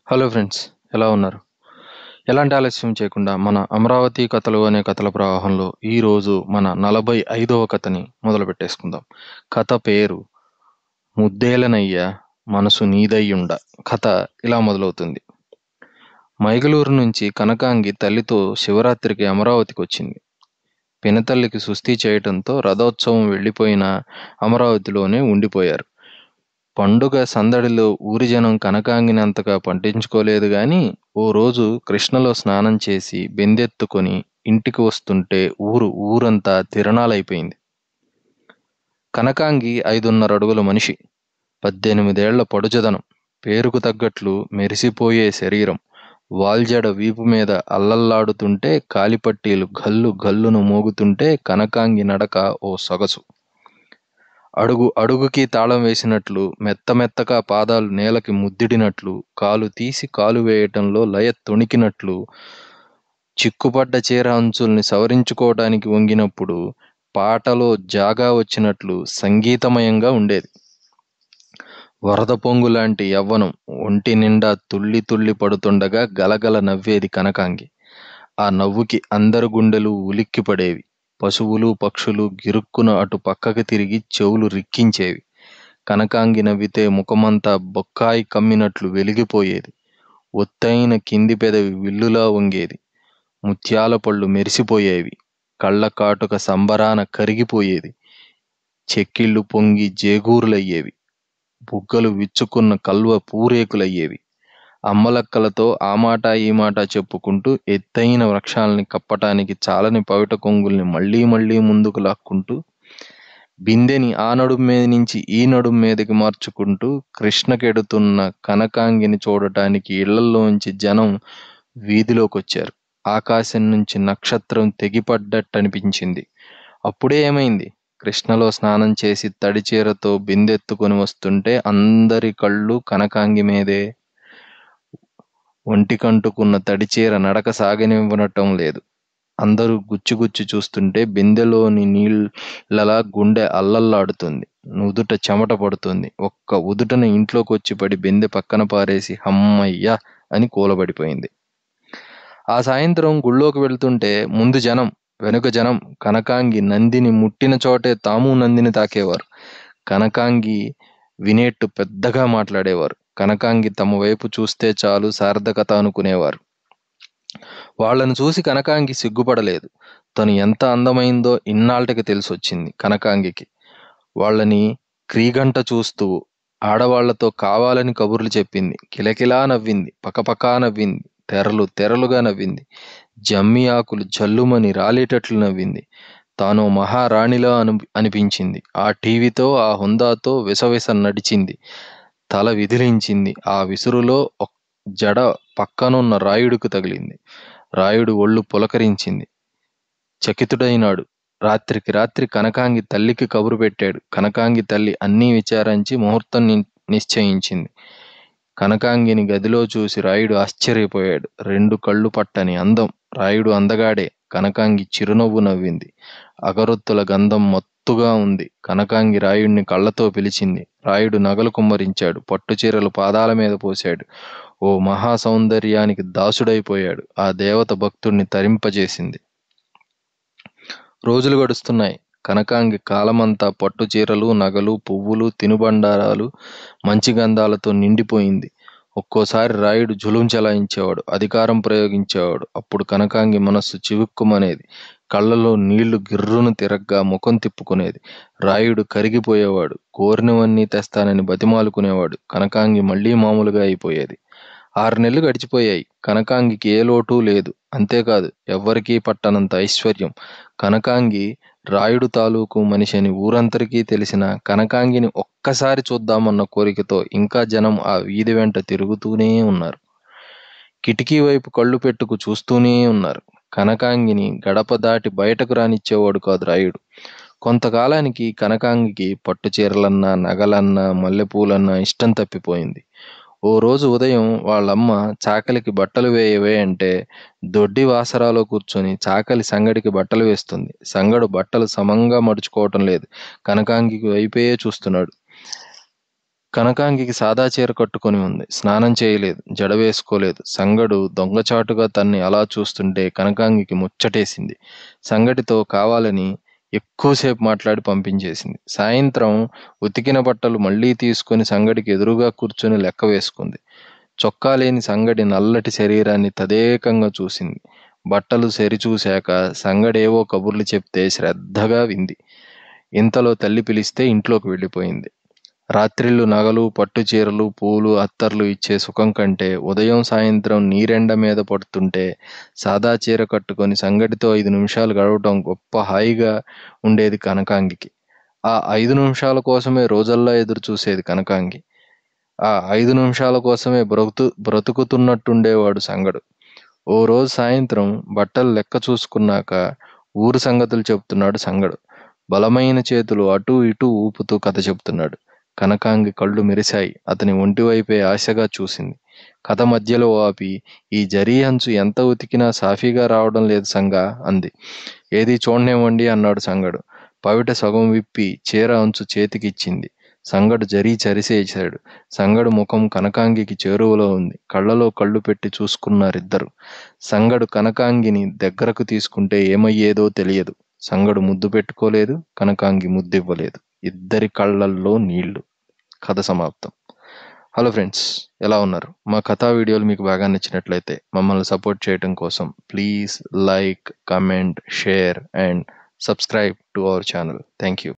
Hello friends, ఎలా ఉన్నారు? ఎలాంటి ఆలస్యం చేయకుండా మన అమరావతి కథలు అనే కథల ప్రవాహంలో ఈరోజు మన 45వ కథని మొదలుపెట్టేసుకుందాం. కథ పేరు ముద్దేలనయ్య మనసు నీదయ్యుండ. కథ ఇలా మొదలవుతుంది. మైగలూరు నుంచి కనకాంగి తల్లితో శివరాత్రికి అమరావతికి వచ్చింది. పినతల్లికి సుస్థి చేయటంతో రథోత్సవం వెళ్ళిపోయిన అమరావతిలోనే ఉండిపోయారు. పండుగ సందడిలో ఊరి జనం కనకాంగిని అంతగా పట్టించుకోలేదు గాని, ఓ రోజు కృష్ణలో స్నానం చేసి బెందెత్తుకొని ఇంటికి వస్తుంటే ఊరంతా తిరణాలైపోయింది. కనకాంగి 5.5 అడుగుల మనిషి, 18 ఏళ్ల పొడుజదనం, పేరుకు తగ్గట్లు మెరిసిపోయే శరీరం, వాల్జడ వీపు మీద అల్లల్లాడుతుంటే కాలిపట్టీలు గల్లు గల్లును మోగుతుంటే కనకాంగి నడక ఓ సొగసు. అడుగు అడుగుకి తాళం వేసినట్లు, మెత్తమెత్తగా పాదాలు నేలకి ముద్దిడినట్లు, కాలు తీసి కాలు వేయటంలో లయ తొణికినట్లు, చిక్కుపడ్డ చీర అంచుల్ని సవరించుకోవడానికి వంగినప్పుడు పాటలో జాగా వచ్చినట్లు సంగీతమయంగా ఉండేది. వరద పొంగు లాంటి యవ్వనం ఒంటి నిండా తుళ్ళి తుళ్ళి పడుతుండగా గలగల నవ్వేది కనకాంగి. ఆ నవ్వుకి అందరి గుండెలు ఉలిక్కిపడేవి. పశువులు పక్షులు గిరుక్కున అటు పక్కకి తిరిగి చెవులు రిక్కించేవి. కనకాంగి నవ్వితే ముఖమంతా బొక్కాయి కమ్మినట్లు వెలిగిపోయేది. ఒత్తైన కింది పెదవి విల్లులా వంగేది. ముత్యాల పళ్ళు మెరిసిపోయేవి. కళ్ళ కాటుక సంబరాన కరిగిపోయేది. చెక్కిళ్ళు పొంగి జేగూరులయ్యేవి. బుగ్గలు విచ్చుకున్న కల్వ పూరేకులయ్యేవి. అమ్మలక్కలతో ఆ మాట ఈ మాట చెప్పుకుంటూ ఎత్తైన వృక్షాల్ని కప్పటానికి చాలని పవిట కొంగుల్ని మళ్లీ మళ్లీ ముందుకు లాక్కుంటూ, బిందెని ఆ నడుం మీద నుంచి ఈ నడుం మీదకి మార్చుకుంటూ కృష్ణకెడుతున్న కనకాంగిని చూడటానికి ఇళ్లల్లోంచి జనం వీధిలోకొచ్చారు. ఆకాశం నుంచి నక్షత్రం తెగిపడ్డట్టనిపించింది. అప్పుడే ఏమైంది? కృష్ణలో స్నానం చేసి తడిచీరతో బిందెత్తుకొని వస్తుంటే అందరి కళ్ళు కనకాంగి మీదే. ఒంటికంటుకున్న తడిచీర నడక సాగనివ్వనటం లేదు. అందరూ గుచ్చి చూస్తుంటే బిందెలోని నీళ్ళలా గుండె అల్లల్లాడుతుంది. నుదుట చెమట పడుతుంది. ఒక్క ఉదుటన ఇంట్లోకొచ్చి పడి బిందె పక్కన పారేసి హమ్మయ్య అని కూలబడిపోయింది. ఆ సాయంత్రం గుళ్ళోకి వెళ్తుంటే ముందు జనం, వెనుక జనం. కనకాంగి నందిని ముట్టిన చోటే తాము నందిని తాకేవారు. కనకాంగి వినేట్టు పెద్దగా మాట్లాడేవారు. కనకాంగి తమ వైపు చూస్తే చాలు సార్థకత అనుకునేవారు. వాళ్లను చూసి కనకాంగి సిగ్గుపడలేదు. తను ఎంత అందమైందో ఇన్నాళ్లకి తెలిసొచ్చింది కనకాంగికి. వాళ్ళని క్రీగంట చూస్తూ ఆడవాళ్లతో కావాలని కబుర్లు చెప్పింది. కిలకిలా నవ్వింది. పకపకా నవ్వింది. తెరలు తెరలుగా నవ్వింది. జమ్మి ఆకులు జల్లుమని రాలేటట్లు నవ్వింది. తాను మహారాణిలా అనిపించింది. ఆ టీవీతో ఆ హుందాతో విసవిస నడిచింది. తల విదిలించింది. ఆ విసురులో జడ పక్కనున్న రాయుడికి తగిలింది. రాయుడు ఒళ్ళు పులకరించింది. చకితుడైనాడు. రాత్రికి రాత్రి కనకాంగి తల్లికి కబురు పెట్టాడు. కనకాంగి తల్లి అన్నీ విచారించి ముహూర్తం నిశ్చయించింది. కనకాంగిని గదిలో చూసి రాయుడు ఆశ్చర్యపోయాడు. 2 కళ్ళు పట్టని అందం. రాయుడు అందగాడే. కనకాంగి చిరునవ్వు నవ్వింది. అగరొత్తుల గంధం మత్తుగా ఉంది. కనకాంగి రాయుడిని కళ్ళతో పిలిచింది. రాయుడు నగలు కుమ్మరించాడు. పట్టుచీరలు పాదాల మీద పోశాడు. ఓ మహా సౌందర్యానికి దాసుడైపోయాడు. ఆ దేవత భక్తుణ్ణి తరింపజేసింది. రోజులు గడుస్తున్నాయి. కనకాంగి కాలమంతా పట్టు చీరలు, నగలు, పువ్వులు, తినుబండారాలు, మంచి గంధాలతో నిండిపోయింది. ఒక్కోసారి రాయుడు జులుం చెలాయించేవాడు, అధికారం ప్రయోగించేవాడు. అప్పుడు కనకాంగి మనస్సు చివుక్కుమనేది. కళ్ళలో నీళ్లు గిర్రును తిరగ్గా ముఖం తిప్పుకునేది. రాయుడు కరిగిపోయేవాడు. కోరినవన్నీ తెస్తానని బతిమాలుకునేవాడు. కనకాంగి మళ్లీ మామూలుగా అయిపోయేది. 6 నెలలు గడిచిపోయాయి. కనకాంగికి ఏ లోటు లేదు. అంతేకాదు, ఎవ్వరికీ పట్టనంత ఐశ్వర్యం. కనకాంగి రాయుడు తాలూకు మనిషిని ఊరంతరికీ తెలిసిన కనకాంగిని ఒక్కసారి చూద్దామన్న కోరికతో ఇంకా జనం ఆ వీధి వెంట తిరుగుతూనే ఉన్నారు. కిటికీ వైపు కళ్ళు పెట్టుకు చూస్తూనే ఉన్నారు. కనకాంగిని గడప దాటి బయటకు రానిచ్చేవాడు కాదు రాయుడు. కొంతకాలానికి కనకాంగికి పట్టుచీరలన్నా, నగలన్నా, మల్లెపూలన్నా ఇష్టం తప్పిపోయింది. ఓ రోజు ఉదయం వాళ్ళమ్మ చాకలికి బట్టలు వేయవే అంటే దొడ్డి వాసరాలో కూర్చొని చాకలి సంగడికి బట్టలు వేస్తుంది. సంగడు బట్టలు సమంగా మడుచుకోవటం లేదు. కనకాంగి వైపే చూస్తున్నాడు. కనకాంగికి సాదా చీర కట్టుకొని ఉంది. స్నానం చేయలేదు. జడ వేసుకోలేదు. సంగడు దొంగచాటుగా తన్ని అలా చూస్తుంటే కనకాంగికి ముచ్చటేసింది. సంగడితో కావాలని ఎక్కువసేపు మాట్లాడి పంపించేసింది. సాయంత్రం ఉతికిన బట్టలు మళ్ళీ తీసుకొని సంగడికి ఎదురుగా కూర్చొని లెక్క వేసుకుంది. చొక్కా లేని సంగడి నల్లటి శరీరాన్ని తదేకంగా చూసింది. బట్టలు సరిచూశాక సంగడేవో కబుర్లు చెప్తే శ్రద్ధగా వింది. ఇంతలో తల్లి పిలిస్తే ఇంట్లోకి వెళ్ళిపోయింది. రాత్రిళ్ళు నగలు, పట్టు చీరలు, పూలు, అత్తర్లు ఇచ్చే సుఖం కంటే ఉదయం సాయంత్రం నీరెండ మీద పడుతుంటే సాదా చీర కట్టుకొని సంగడితో 5 నిమిషాలు గడవటం గొప్ప హాయిగా ఉండేది కనకాంగికి. ఆ 5 నిమిషాల కోసమే రోజల్లా ఎదురు చూసేది కనకాంగి. ఆ 5 నిమిషాల కోసమే బ్రతుకుతున్నట్టుండేవాడు సంగడు. ఓ రోజు సాయంత్రం బట్టలు లెక్క చూసుకున్నాక ఊరు సంగతులు చెప్తున్నాడు సంగడు. బలమైన చేతులు అటూ ఇటూ ఊపుతూ కథ చెప్తున్నాడు. కనకాంగి కళ్ళు మెరిశాయి. అతని ఒంటివైపే ఆశగా చూసింది. కథ మధ్యలో ఆపి, ఈ జరీ అంచు ఎంత ఉతికినా సాఫీగా రావడం లేదు సంగా అంది. ఏది చూడనివ్వండి అన్నాడు సంగడు. పవిట సగం విప్పి చీర అంచు చేతికిచ్చింది. సంగడు జరీ చరిసేశాడు. సంగడు ముఖం కనకాంగికి చేరువలో ఉంది. కళ్ళలో కళ్ళు పెట్టి చూసుకున్నారిద్దరు. సంగడు కనకాంగిని దగ్గరకు తీసుకుంటే ఏమయ్యేదో తెలియదు. సంగడు ముద్దు పెట్టుకోలేదు. కనకాంగి ముద్దివ్వలేదు. ఇద్దరి కళ్ళల్లో నీళ్లు. కథ సమాప్తం. హలో ఫ్రెండ్స్, ఎలా ఉన్నారు? మా కథా వీడియోలు మీకు బాగా నచ్చినట్లయితే మమ్మల్ని సపోర్ట్ చేయడం కోసం please like, comment, share and subscribe to our channel. Thank you.